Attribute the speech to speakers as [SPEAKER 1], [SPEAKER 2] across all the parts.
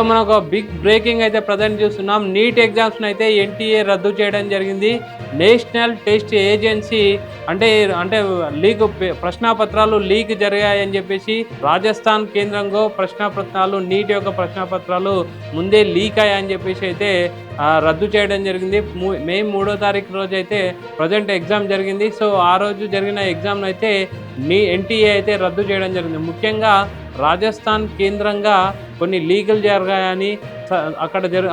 [SPEAKER 1] మనకు big breaking అయితే present చూస్తున్నాం. నీట్ ఎగ్జామ్స్‌ని అయితే ఎన్టీఏ రద్దు చేయడం జరిగింది. నేషనల్ టెస్ట్ ఏజెన్సీ అంటే అంటే ప్రశ్నాపత్రాలు లీక్ జరిగాయని చెప్పేసి రాజస్థాన్ కేంద్రంగా ప్రశ్నాపత్రాలు నీట్ యొక్క ప్రశ్నాపత్రాలు ముందే లీక్ అయ్యాయని చెప్పేసి అయితే రద్దు చేయడం జరిగింది. మే 3వ తారీఖు రోజు అయితే ప్రజెంట్ ఎగ్జామ్ జరిగింది. సో ఆ రోజు జరిగిన ఎగ్జామ్‌ను అయితే ఎన్టీఏ అయితే రద్దు చేయడం జరిగింది. ముఖ్యంగా రాజస్థాన్ కేంద్రంగా కొన్ని లీకులు జరిగాయని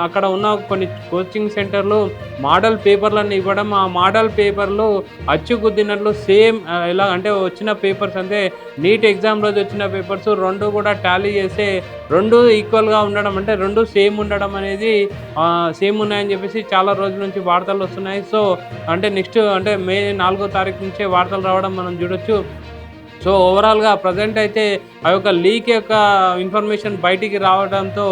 [SPEAKER 1] అక్కడ ఉన్న కొన్ని కోచింగ్ సెంటర్లు మోడల్ పేపర్లను ఇవ్వడం, ఆ మోడల్ పేపర్లు అచ్చుగుద్దినట్లు సేమ్ ఎలా అంటే వచ్చిన పేపర్స్ అంటే నీట్ ఎగ్జామ్ రోజు వచ్చిన పేపర్స్ 2 కూడా టాలీ చేస్తే 2 ఈక్వల్గా ఉండడం అంటే 2 సేమ్ ఉండడం అనేది సేమ్ ఉన్నాయని చెప్పేసి చాలా రోజుల నుంచి వార్తలు వస్తున్నాయి. సో అంటే నెక్స్ట్ అంటే మే 4వ తారీఖు నుంచే వార్తలు రావడం మనం చూడొచ్చు. సో ఓవరాల్గా ప్రజెంట్ అయితే ఆ యొక్క లీక్ యొక్క ఇన్ఫర్మేషన్ బయటికి రావడంతో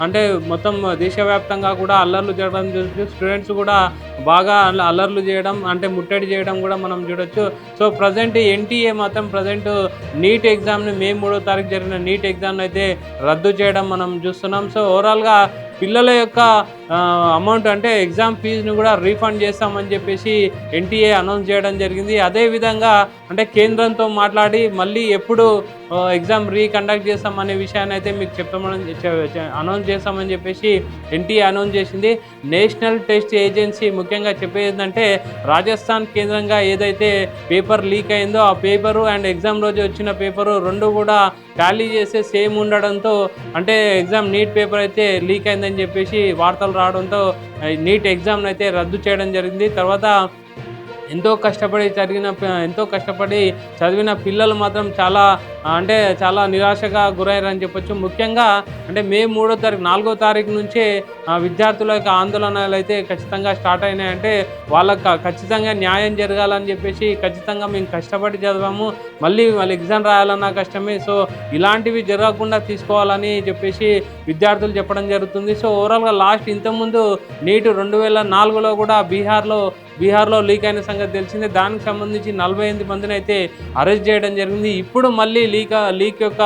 [SPEAKER 1] అంటే మొత్తం దేశవ్యాప్తంగా కూడా అల్లర్లు జరగడం చూసి స్టూడెంట్స్ కూడా బాగా అల్లర్లు చేయడం అంటే ముట్టడి చేయడం కూడా మనం చూడొచ్చు. సో ప్రజెంట్ ఎన్టీఏ మాత్రం ప్రజెంట్ నీట్ ఎగ్జామ్ని మే 3వ తారీఖు జరిగిన నీట్ ఎగ్జామ్ని అయితే రద్దు చేయడం మనం చూస్తున్నాం. సో ఓవరాల్గా పిల్లల యొక్క అమౌంట్ అంటే ఎగ్జామ్ ఫీజును కూడా రీఫండ్ చేస్తామని చెప్పేసి ఎన్టీఏ అనౌన్స్ చేయడం జరిగింది. అదేవిధంగా అంటే కేంద్రంతో మాట్లాడి మళ్ళీ ఎప్పుడు ఎగ్జామ్ రీకండక్ట్ చేస్తామనే విషయాన్ని అయితే మీకు అనౌన్స్ చేస్తామని చెప్పేసి ఎన్టీఏ అనౌన్స్ చేసింది. నేషనల్ టెస్ట్ ఏజెన్సీ ముఖ్యంగా చెప్పేది ఏంటంటే రాజస్థాన్ కేంద్రంగా ఏదైతే పేపర్ లీక్ అయిందో ఆ పేపరు అండ్ ఎగ్జామ్ రోజు వచ్చిన పేపరు 2 కూడా టాలీ చేస్తే సేమ్ ఉండడంతో అంటే ఎగ్జామ్ నీట్ పేపర్ అయితే లీక్ అయిందని చెప్పేసి వార్తలు రావడంతో నీట్ ఎగ్జామ్ని అయితే రద్దు చేయడం జరిగింది. తర్వాత ఎంతో కష్టపడి చదివిన పిల్లలు మాత్రం చాలా నిరాశగా గురయ్యారని చెప్పొచ్చు. ముఖ్యంగా అంటే మే 3వ తారీఖు 4వ తారీఖు నుంచే విద్యార్థుల యొక్క ఆందోళనలు అయితే ఖచ్చితంగా స్టార్ట్ అయినాయంటే వాళ్ళకి ఖచ్చితంగా న్యాయం జరగాలని చెప్పేసి ఖచ్చితంగా మేము కష్టపడి చదివాము, మళ్ళీ ఎగ్జామ్ రాయాలన్నా కష్టమే, సో ఇలాంటివి జరగకుండా తీసుకోవాలని చెప్పేసి విద్యార్థులు చెప్పడం జరుగుతుంది. సో ఓవరాల్గా లాస్ట్ ఇంతకుముందు నీట్ 2004లో కూడా బీహార్లో లీక్ అయిన సంగతి తెలిసిందే. దానికి సంబంధించి 48 మందిని అయితే అరెస్ట్ చేయడం జరిగింది. ఇప్పుడు మళ్ళీ లీక్ యొక్క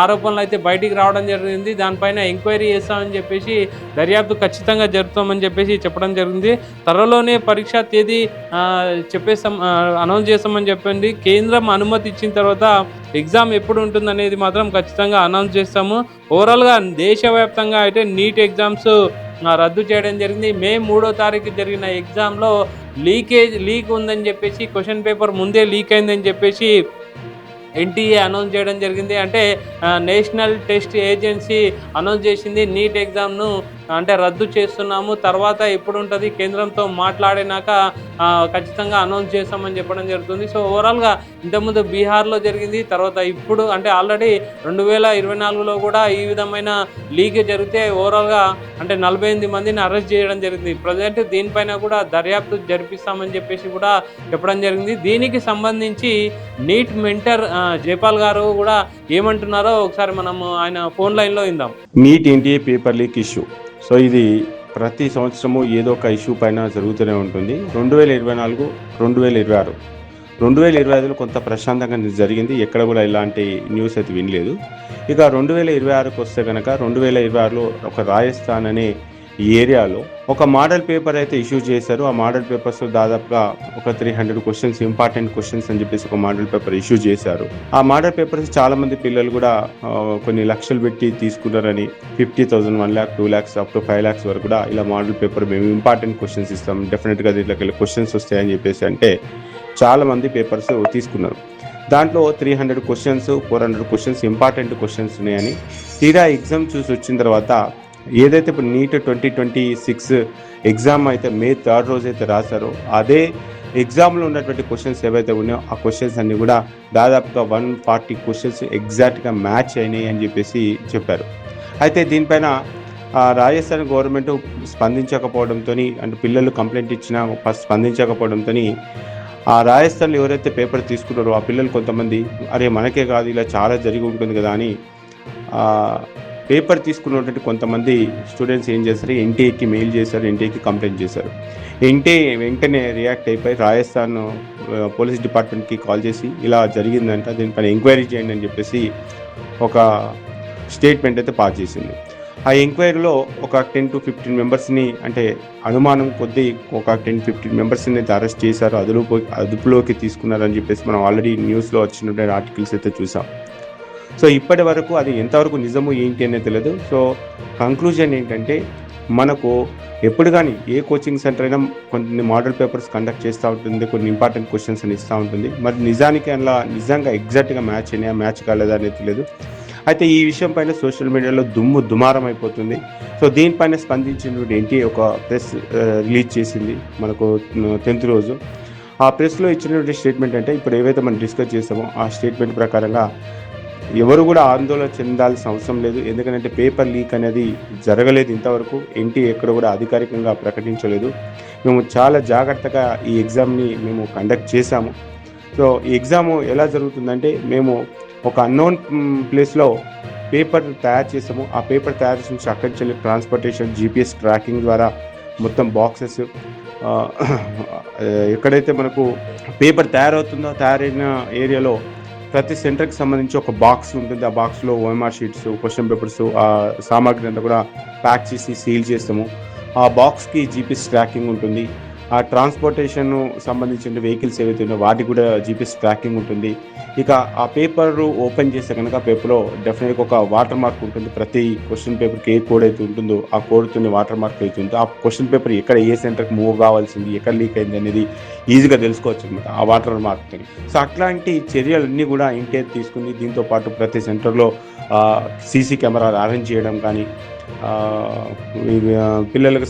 [SPEAKER 1] ఆరోపణలు అయితే బయటికి రావడం జరిగింది. దానిపైన ఎంక్వైరీ చేస్తామని చెప్పేసి దర్యాప్తు ఖచ్చితంగా జరుపుతామని చెప్పేసి చెప్పడం జరిగింది. త్వరలోనే పరీక్ష తేదీ అనౌన్స్ చేస్తామని చెప్పింది. కేంద్రం అనుమతి ఇచ్చిన తర్వాత ఎగ్జామ్ ఎప్పుడు ఉంటుందనేది మాత్రం ఖచ్చితంగా అనౌన్స్ చేస్తాము. ఓవరాల్గా దేశవ్యాప్తంగా అయితే నీట్ ఎగ్జామ్స్ రద్దు చేయడం జరిగింది. మే 3వ తారీఖు జరిగిన ఎగ్జామ్లో లీక్ ఉందని చెప్పేసి క్వశ్చన్ పేపర్ ముందే లీక్ అయిందని చెప్పేసి ఎన్టీఏ అనౌన్స్ చేయడం జరిగింది. అంటే నేషనల్ టెస్ట్ ఏజెన్సీ అనౌన్స్ చేసింది నీట్ ఎగ్జామ్ను అంటే రద్దు చేస్తున్నాము, తర్వాత ఎప్పుడు ఉంటుంది కేంద్రంతో మాట్లాడినాక ఖచ్చితంగా అనౌన్స్ చేస్తామని చెప్పడం జరుగుతుంది. సో ఓవరాల్గా ఇంతకుముందు బీహార్లో జరిగింది, తర్వాత ఇప్పుడు అంటే ఆల్రెడీ 2024లో కూడా ఈ విధమైన లీక్ జరిగితే ఓవరాల్గా అంటే 48 మందిని అరెస్ట్ చేయడం జరిగింది. ప్రజెంట్ దీనిపైన కూడా దర్యాప్తు జరిపిస్తామని చెప్పేసి కూడా చెప్పడం జరిగింది. దీనికి సంబంధించి నీట్ మెంటర్ జైపాల్ గారు కూడా ఏమంటున్నారో ఒకసారి మనము ఆయన ఫోన్ లైన్లో విందాం.
[SPEAKER 2] NEET NTA paper leak issue. So ఇది ప్రతి సంవత్సరము ఏదో ఒక ఇష్యూ పైన జరుగుతూనే ఉంటుంది. 2024, 2026, 2025లో కొంత ప్రశాంతంగా జరిగింది, ఎక్కడ కూడా ఇలాంటి న్యూస్ అయితే వినలేదు. ఇక 2026కు వస్తే కనుక 2026లో ఒక రాజస్థాన్ అనే ఏరియాలో ఒక మోడల్ పేపర్ అయితే ఇష్యూ చేశారు. ఆ మోడల్ పేపర్స్ దాదాపుగా ఒక 300 క్వశ్చన్స్, ఇంపార్టెంట్ క్వశ్చన్స్ అని చెప్పేసి ఒక మోడల్ పేపర్ ఇష్యూ చేశారు. ఆ మోడల్ పేపర్స్ చాలా మంది పిల్లలు కూడా కొన్ని లక్షలు పెట్టి తీసుకున్నారని 50,000, 1 lakh, 2 lakhs, up to 5 lakhs వరకు కూడా ఇలా మోడల్ పేపర్ మేము ఇంపార్టెంట్ క్వశ్చన్స్ ఇస్తాం, డెఫినెట్గా దీంట్లోకి క్వశ్చన్స్ వస్తాయని చెప్పేసి అంటే చాలా మంది పేపర్స్ తీసుకున్నారు. దాంట్లో 300 క్వశ్చన్స్, 400 క్వశ్చన్స్ ఇంపార్టెంట్ క్వశ్చన్స్ ఉన్నాయని తీరా ఎగ్జామ్ చూసి వచ్చిన తర్వాత ఏదైతే ఇప్పుడు నీట్ 2026 ఎగ్జామ్ అయితే మే 3rd రోజు అయితే రాశారో అదే ఎగ్జామ్లో ఉన్నటువంటి క్వశ్చన్స్ ఏవైతే ఉన్నాయో ఆ క్వశ్చన్స్ అన్నీ కూడా దాదాపుగా 140 క్వశ్చన్స్ ఎగ్జాక్ట్గా మ్యాచ్ అయినాయి అని చెప్పేసి చెప్పారు. అయితే దీనిపైన రాజస్థాన్ గవర్నమెంట్ స్పందించకపోవడంతో అంటే పిల్లలు కంప్లైంట్ ఇచ్చినా స్పందించకపోవడంతో ఆ రాజస్థాన్లో ఎవరైతే పేపర్ తీసుకున్నారో ఆ పిల్లలు కొంతమంది అరే మనకే కాదు ఇలా చాలా జరిగి ఉంటుంది కదా అని పేపర్ తీసుకున్నటువంటి కొంతమంది స్టూడెంట్స్ ఏం చేశారు, ఎన్టీఏకి మెయిల్ చేశారు, ఎన్టీఏకి కంప్లైంట్ చేశారు. ఎన్టీఏ వెంటనే రియాక్ట్ అయిపోయి రాజస్థాన్ పోలీస్ డిపార్ట్మెంట్కి కాల్ చేసి ఇలా జరిగిందంట, దీనిపైన ఎంక్వైరీ చేయండి అని చెప్పేసి ఒక స్టేట్మెంట్ అయితే పాస్ చేసింది. ఆ ఎంక్వైరీలో ఒక 10 to 15 మెంబర్స్ని, అంటే అనుమానం కొద్దీ ఒక 10-15 మెంబర్స్ని అయితే అరెస్ట్ చేశారు, అదుపులోకి తీసుకున్నారని చెప్పేసి మనం ఆల్రెడీ న్యూస్లో వచ్చినటువంటి ఆర్టికల్స్ అయితే చూసాం. సో ఇప్పటి వరకు అది ఎంతవరకు నిజము ఏంటి అనేది తెలియదు. సో కంక్లూజన్ ఏంటంటే, మనకు ఎప్పుడు కానీ ఏ కోచింగ్ సెంటర్ అయినా కొన్ని మోడల్ పేపర్స్ కండక్ట్ చేస్తూ ఉంటుంది, కొన్ని ఇంపార్టెంట్ క్వశ్చన్స్ అని ఇస్తూ ఉంటుంది. మరి నిజానికి అలా నిజంగా ఎగ్జాక్ట్గా మ్యాచ్ అయినా మ్యాచ్ కాలేదా అనేది తెలియదు. అయితే ఈ విషయం పైన సోషల్ మీడియాలో దుమారం అయిపోతుంది. సో దీనిపైన స్పందించినటువంటి ఎన్టీఏ ఒక ప్రెస్ రిలీజ్ చేసింది మనకు 10th రోజు. ఆ ప్రెస్లో ఇచ్చినటువంటి స్టేట్మెంట్ అంటే, ఇప్పుడు ఏవైతే మనం డిస్కస్ చేసామో ఆ స్టేట్మెంట్ ప్రకారంగా ఎవరు కూడా ఆందోళన చెందాల్సిన అవసరం లేదు. ఎందుకంటే పేపర్ లీక్ అనేది జరగలేదు ఇంతవరకు, ఎన్టీఏ ఎక్కడ కూడా అధికారికంగా ప్రకటించలేదు. మేము చాలా జాగ్రత్తగా ఈ ఎగ్జామ్ని మేము కండక్ట్ చేశాము. సో ఈ ఎగ్జామ్ ఎలా జరుగుతుందంటే, మేము ఒక అన్నోన్ ప్లేస్లో పేపర్ తయారు చేసాము. ఆ పేపర్ తయారు చేసి నుంచి అక్కడి నుంచి ట్రాన్స్పోర్టేషన్, GPS ట్రాకింగ్ ద్వారా మొత్తం బాక్సెస్ ఎక్కడైతే మనకు పేపర్ తయారవుతుందో తయారైన ఏరియాలో ప్రతి సెంటర్కి సంబంధించి ఒక బాక్స్ ఉంటుంది. ఆ బాక్స్లో OMR షీట్స్, క్వశ్చన్ పేపర్స్, ఆ సామాగ్రి అంతా కూడా ప్యాక్ చేసి సీల్ చేస్తాము. ఆ బాక్స్కి GPS ట్రాకింగ్ ఉంటుంది. ఆ ట్రాన్స్పోర్టేషన్ సంబంధించిన వెహికల్స్ ఏవైతే ఉన్నాయో వాటికి కూడా GPS ట్రాకింగ్ ఉంటుంది. ఇక ఆ పేపర్ ఓపెన్ చేస్తే కనుక పేపర్లో డెఫినెట్గా ఒక వాటర్ మార్క్ ఉంటుంది. ప్రతి క్వశ్చన్ పేపర్కి ఏ కోడ్ అయితే ఉంటుందో ఆ కోడ్తో వాటర్ మార్క్ అవుతుంది. ఆ క్వశ్చన్ పేపర్ ఎక్కడ ఏ సెంటర్కి మూవ్ కావాల్సింది, ఎక్కడ లీక్ అయింది అనేది ఈజీగా తెలుసుకోవచ్చు అనమాట ఆ వాటర్ మార్క్తో. సో అట్లాంటి చర్యలన్నీ కూడా ఎన్టీఏ తీసుకుంది. దీంతోపాటు ప్రతి సెంటర్లో CC కెమెరాలు అరేంజ్ చేయడం కానీ, పిల్లలకు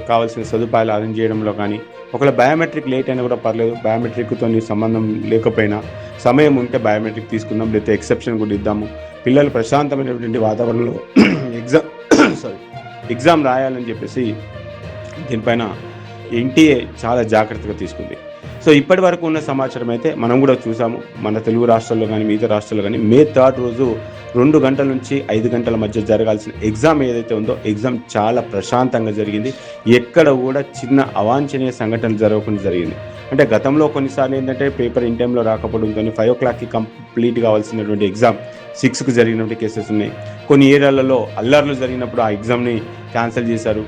[SPEAKER 2] కావాల్సిన సదుపాయాలు అరేంజ్ చేయడంలో కానీ, ఒకవేళ బయోమెట్రిక్ లేట్ అయినా కూడా పర్లేదు, బయోమెట్రిక్తో సంబంధం లేకపోయినా సమయం ఉంటే బయోమెట్రిక్ తీసుకుందాం, లేకపోతే ఎక్సెప్షన్ కూడా ఇద్దాము. పిల్లలు ప్రశాంతమైనటువంటి వాతావరణంలో ఎగ్జామ్ రాయాలని చెప్పేసి దీనిపైన ఎన్టీఏ చాలా జాగ్రత్తగా తీసుకుంది. సో ఇప్పటి వరకు ఉన్న సమాచారం అయితే మనం కూడా చూసాము. మన తెలుగు రాష్ట్రాల్లో కానీ మిగతా రాష్ట్రాల్లో కానీ May 3 రోజు 2 గంటల నుంచి 5 గంటల మధ్య జరగాల్సిన ఎగ్జామ్ ఏదైతే ఉందో ఎగ్జామ్ చాలా ప్రశాంతంగా జరిగింది. ఎక్కడ కూడా చిన్న అవాంఛనీయ సంఘటనలు జరగకుండా జరిగింది. అంటే గతంలో కొన్నిసార్లు ఏంటంటే పేపర్ ఇన్ టైంలో రాకపోవడంతో 5 o'clockకి కంప్లీట్ కావాల్సినటువంటి ఎగ్జామ్ 6కి జరిగినటువంటి కేసెస్ ఉన్నాయి. కొన్ని ఏరియాలలో అల్లర్లు జరిగినప్పుడు ఆ ఎగ్జామ్ని క్యాన్సిల్ చేశారు.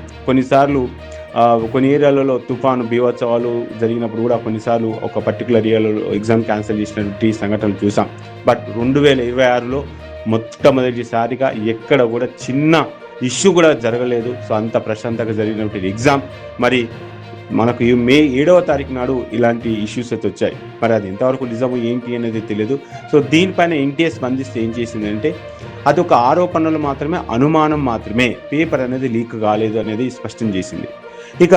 [SPEAKER 2] కొన్ని ఏరియాలలో తుఫాను బీభత్సవాలు జరిగినప్పుడు కూడా కొన్నిసార్లు ఒక పర్టికులర్ ఏరియాలో ఎగ్జామ్ క్యాన్సిల్ చేసినటువంటి సంఘటనలు చూసాం. బట్ 2026లో మొట్టమొదటిసారిగా ఎక్కడ కూడా చిన్న ఇష్యూ కూడా జరగలేదు. సో అంత ప్రశాంతంగా జరిగినటువంటి ఎగ్జామ్. మరి మనకు May 7వ తారీఖు నాడు ఇలాంటి ఇష్యూస్ అయితే వచ్చాయి. మరి అది ఎంతవరకు నిజము ఏంటి అనేది తెలియదు. సో దీనిపైన ఎన్టీఏ స్పందిస్తే ఏం చేసిందంటే, అది ఒక ఆరోపణలు మాత్రమే, అనుమానం మాత్రమే, పేపర్ అనేది లీక్ కాలేదు అనేది స్పష్టం చేసింది. ఇక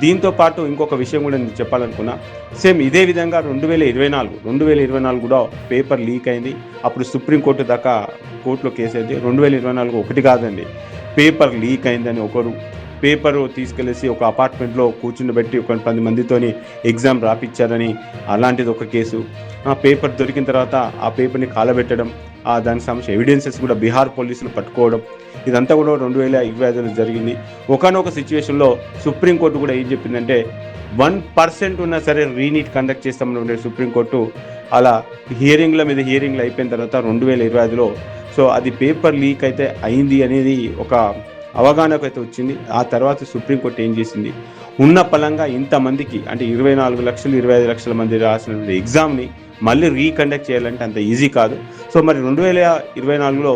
[SPEAKER 2] దీంతో పాటు ఇంకొక విషయం కూడా నేను చెప్పాలనుకున్నా. సేమ్ ఇదే విధంగా 2024 కూడా పేపర్ లీక్ అయింది. అప్పుడు సుప్రీంకోర్టు దాకా కోర్టులో కేసు అయింది. 2024 ఒకటి కాదండి, పేపర్ లీక్ అయిందని ఒకరు పేపరు తీసుకెళ్ళేసి ఒక అపార్ట్మెంట్లో కూర్చుండబెట్టి ఒక 10 మందితోని ఎగ్జామ్ రాపిచ్చారని అలాంటిది ఒక కేసు. ఆ పేపర్ దొరికిన తర్వాత ఆ పేపర్ని కాలబెట్టడం, దానికి సంబంధించిన ఎవిడెన్సెస్ కూడా బీహార్ పోలీసులు పట్టుకోవడం, ఇదంతా కూడా 2025లో జరిగింది. ఒకనొక సిచ్యువేషన్లో సుప్రీంకోర్టు కూడా ఏం చెప్పిందంటే, 1% ఉన్నా సరే రీనీట్ కండక్ట్ చేస్తామని సుప్రీంకోర్టు అలా హియరింగ్ల మీద హియరింగ్లు అయిపోయిన తర్వాత 2025లో సో అది పేపర్ లీక్ అయితే అయింది అనేది ఒక అవగాహనకు అయితే వచ్చింది. ఆ తర్వాత సుప్రీంకోర్టు ఏం చేసింది, ఉన్న పలంగా ఇంతమందికి అంటే 24 లక్షలు 25 లక్షల మంది రాసినటువంటి ఎగ్జామ్ని మళ్ళీ రీకండక్ట్ చేయాలంటే అంత ఈజీ కాదు. సో మరి 2024లో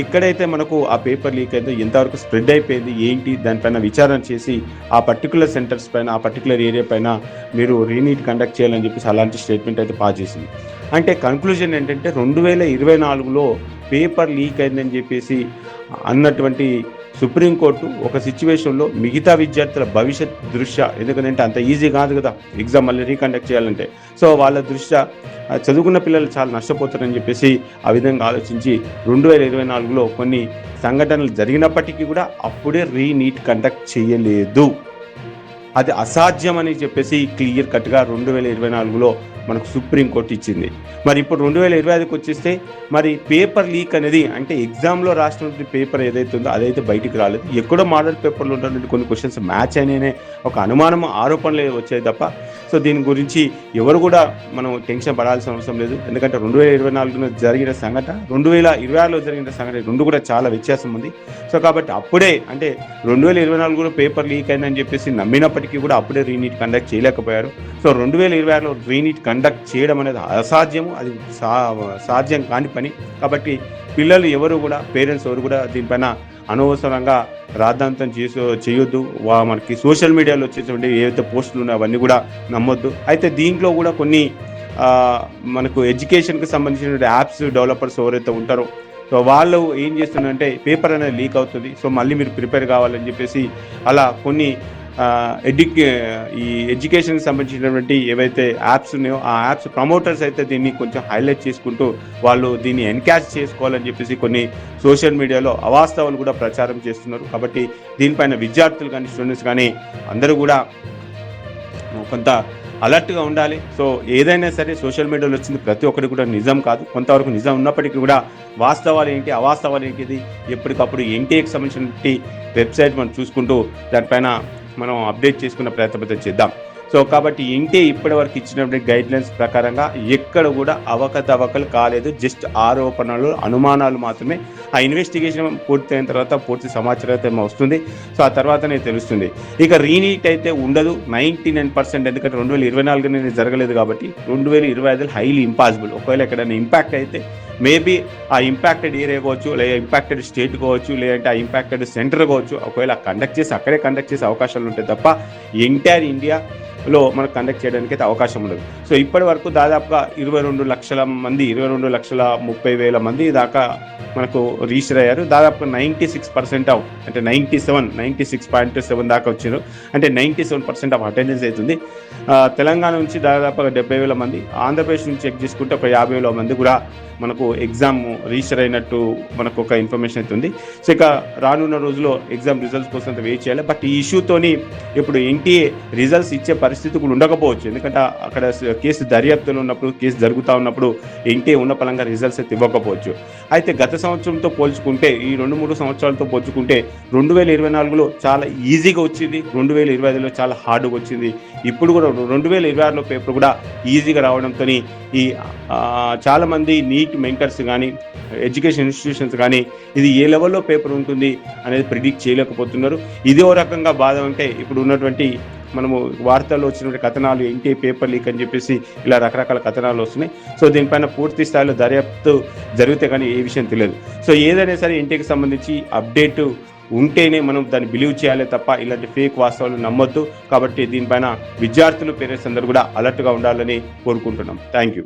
[SPEAKER 2] ఎక్కడైతే మనకు ఆ పేపర్ లీక్ అయితే ఎంతవరకు స్ప్రెడ్ అయిపోయింది ఏంటి, దానిపైన విచారణ చేసి ఆ పర్టికులర్ సెంటర్స్ పైన, ఆ పర్టికులర్ ఏరియా పైన మీరు రీనీట్ కండక్ట్ చేయాలని చెప్పేసి అలాంటి స్టేట్మెంట్ అయితే పాస్ చేసింది. అంటే కన్క్లూజన్ ఏంటంటే 2024లో పేపర్ లీక్ అయిందని చెప్పేసి అన్నటువంటి సుప్రీంకోర్టు ఒక సిచ్యువేషన్లో మిగతా విద్యార్థుల భవిష్యత్ దృష్ట్యా, ఎందుకంటే అంత ఈజీ కాదు కదా ఎగ్జామ్ మళ్ళీ రీకండక్ట్ చేయాలంటే, సో వాళ్ళ దృష్ట్యా చదువుకున్న పిల్లలు చాలా నష్టపోతారని చెప్పేసి ఆ విధంగా ఆలోచించి 2024లో కొన్ని సంఘటనలు జరిగినప్పటికీ కూడా అప్పుడే రీనీట్ కండక్ట్ చేయలేదు. అది అసాధ్యం అని చెప్పేసి క్లియర్ కట్గా 2024లో మనకు సుప్రీంకోర్టు ఇచ్చింది. మరి ఇప్పుడు 2025కి వచ్చేస్తే మరి పేపర్ లీక్ అనేది అంటే ఎగ్జామ్లో రాసినటువంటి పేపర్ ఏదైతే ఉందో అదైతే బయటికి రాలేదు. ఎక్కడో మోడల్ పేపర్లో ఉన్నటువంటి కొన్ని క్వశ్చన్స్ మ్యాచ్ అయినాయనే ఒక అనుమానం ఆరోపణలు వచ్చాయి తప్ప సో దీని గురించి ఎవరు కూడా మనం టెన్షన్ పడాల్సిన అవసరం లేదు. ఎందుకంటే 2024లో జరిగిన సంఘటన 2026లో జరిగిన సంఘటన రెండు కూడా చాలా వ్యత్యాసం ఉంది. సో కాబట్టి అప్పుడే అంటే 2024లో పేపర్ లీక్ అయిందని చెప్పేసి నమ్మినప్పటికీ కూడా అప్పుడే రీనీట్ కండక్ట్ చేయలేకపోయారు. సో 2026లో రీనీట్ కండక్ట్ చేయడం అనేది అసాధ్యము, అది సాధ్యం కాని పని. కాబట్టి పిల్లలు ఎవరు కూడా పేరెంట్స్ ఎవరు కూడా దీనిపైన అనవసరంగా రాద్ధాంతం చేయొద్దు. మనకి సోషల్ మీడియాలో వచ్చేటువంటి ఏవైతే పోస్టులు ఉన్నాయో అవన్నీ కూడా నమ్మొద్దు. అయితే దీంట్లో కూడా కొన్ని మనకు ఎడ్యుకేషన్కి సంబంధించిన యాప్స్ డెవలపర్స్ ఎవరైతే ఉంటారో సో వాళ్ళు ఏం చేస్తున్నారంటే పేపర్ అనేది లీక్ అవుతుంది, సో మళ్ళీ మీరు ప్రిపేర్ కావాలని చెప్పేసి అలా కొన్ని ఈ ఎడ్యుకేషన్కి సంబంధించినటువంటి ఏవైతే యాప్స్ ఉన్నాయో ఆ యాప్స్ ప్రమోటర్స్ అయితే దీన్ని కొంచెం హైలైట్ చేసుకుంటూ వాళ్ళు దీన్ని ఎన్కాష్ చేసుకోవాలని చెప్పేసి కొన్ని సోషల్ మీడియాలో అవాస్తవాలు కూడా ప్రచారం చేస్తున్నారు. కాబట్టి దీనిపైన విద్యార్థులు కానీ స్టూడెంట్స్ కానీ అందరూ కూడా కొంత అలర్ట్గా ఉండాలి. సో ఏదైనా సరే సోషల్ మీడియాలో వచ్చింది ప్రతి ఒక్కటి కూడా నిజం కాదు, కొంతవరకు నిజం ఉన్నప్పటికీ కూడా వాస్తవాలు ఏంటి అవాస్తవాలు ఏంటిది ఎప్పటికప్పుడు ఎన్టీఏకి సంబంధించిన వెబ్సైట్ మనం చూసుకుంటూ దానిపైన మనం అప్డేట్ చేసుకున్న ప్రయత్నం చేద్దాం. సో కాబట్టి ఎన్టీఏ ఇప్పటి వరకు ఇచ్చినటువంటి గైడ్లైన్స్ ప్రకారంగా ఎక్కడ కూడా అవకతవకలు కాలేదు, జస్ట్ ఆరోపణలు అనుమానాలు మాత్రమే. ఆ ఇన్వెస్టిగేషన్ పూర్తయిన తర్వాత పూర్తి సమాచారం అయితే వస్తుంది. సో ఆ తర్వాతనే తెలుస్తుంది. ఇక రీనీట్ అయితే ఉండదు 99%, ఎందుకంటే 2024 జరగలేదు కాబట్టి 2025 హైలీ ఇంపాసిబుల్. ఒకవేళ ఎక్కడైనా ఇంపాక్ట్ అయితే మేబీ ఆ ఇంపాక్టెడ్ ఏరియా కావచ్చు, లేదా ఇంపాక్టెడ్ స్టేట్ కావచ్చు, లేదంటే ఆ ఇంపాక్టెడ్ సెంటర్ కావచ్చు, ఒకవేళ అక్కడే కండక్ట్ చేసే అవకాశాలు ఉంటాయి తప్ప ఎంటైర్ ఇండియాలో మనకు కండక్ట్ చేయడానికి అయితే అవకాశం ఉండదు. సో ఇప్పటి వరకు దాదాపుగా 22 లక్షల మంది 22,30,000 మంది దాకా మనకు రిజిస్టర్ అయ్యారు. దాదాపుగా 96% అంటే 96.7 దాకా వచ్చారు. అంటే 97% ఆఫ్ అటెండెన్స్ అవుతుంది. తెలంగాణ నుంచి దాదాపుగా 70,000 మంది, ఆంధ్రప్రదేశ్ నుంచి చెక్ చేసుకుంటే ఒక 50,000 మంది కూడా మనకు ఎగ్జామ్ రిజిస్టర్ అయినట్టు మనకు ఒక ఇన్ఫర్మేషన్ అవుతుంది. సో ఇక రానున్న రోజుల్లో ఎగ్జామ్ రిజల్ట్స్ కోసం వెయిట్ చేయాలి. బట్ ఈ ఇష్యూతోని ఇప్పుడు ఎన్టీఏ రిజల్ట్స్ ఇచ్చే పరిస్థితి కూడా ఉండకపోవచ్చు, ఎందుకంటే అక్కడ కేసు దర్యాప్తులో ఉన్నప్పుడు, కేసు జరుగుతూ ఉన్నప్పుడు ఎన్టీఏ ఉన్న పరంగా రిజల్ట్స్ అయితే ఇవ్వకపోవచ్చు. అయితే గత సంవత్సరంతో పోల్చుకుంటే ఈ 2-3 సంవత్సరాలతో పోల్చుకుంటే 2024లో చాలా ఈజీగా వచ్చింది, 2025లో చాలా హార్డ్గా వచ్చింది. ఇప్పుడు కూడా 2026లో పేపర్ కూడా ఈజీగా రావడంతో ఈ చాలామంది నీట్ మెంటర్స్ కానీ ఎడ్యుకేషన్ ఇన్స్టిట్యూషన్స్ కానీ ఇది ఏ లెవెల్లో పేపర్ ఉంటుంది అనేది ప్రిడిక్ట్ చేయలేకపోతున్నారు. ఇదే ఓ రకంగా బాధ ఉంటే ఇప్పుడు ఉన్నటువంటి మనము వార్తల్లో వచ్చినటువంటి కథనాలు ఎన్టీఏ పేపర్ లీక్ అని చెప్పేసి ఇలా రకరకాల కథనాలు వస్తున్నాయి. సో దీనిపైన పూర్తి స్థాయిలో దర్యాప్తు జరిగితే కానీ ఏ విషయం తెలియదు. సో ఏదైనా సరే ఎన్టీఏకి సంబంధించి అప్డేట్ ఉంటేనే మనం దాన్ని బిలీవ్ చేయాలి తప్ప ఇలాంటి ఫేక్ వాస్తవాలు నమ్మొద్దు. కాబట్టి దీనిపైన విద్యార్థులు పేరెంట్స్ అందరూ కూడా అలర్ట్గా ఉండాలని కోరుకుంటున్నాం. Thank you.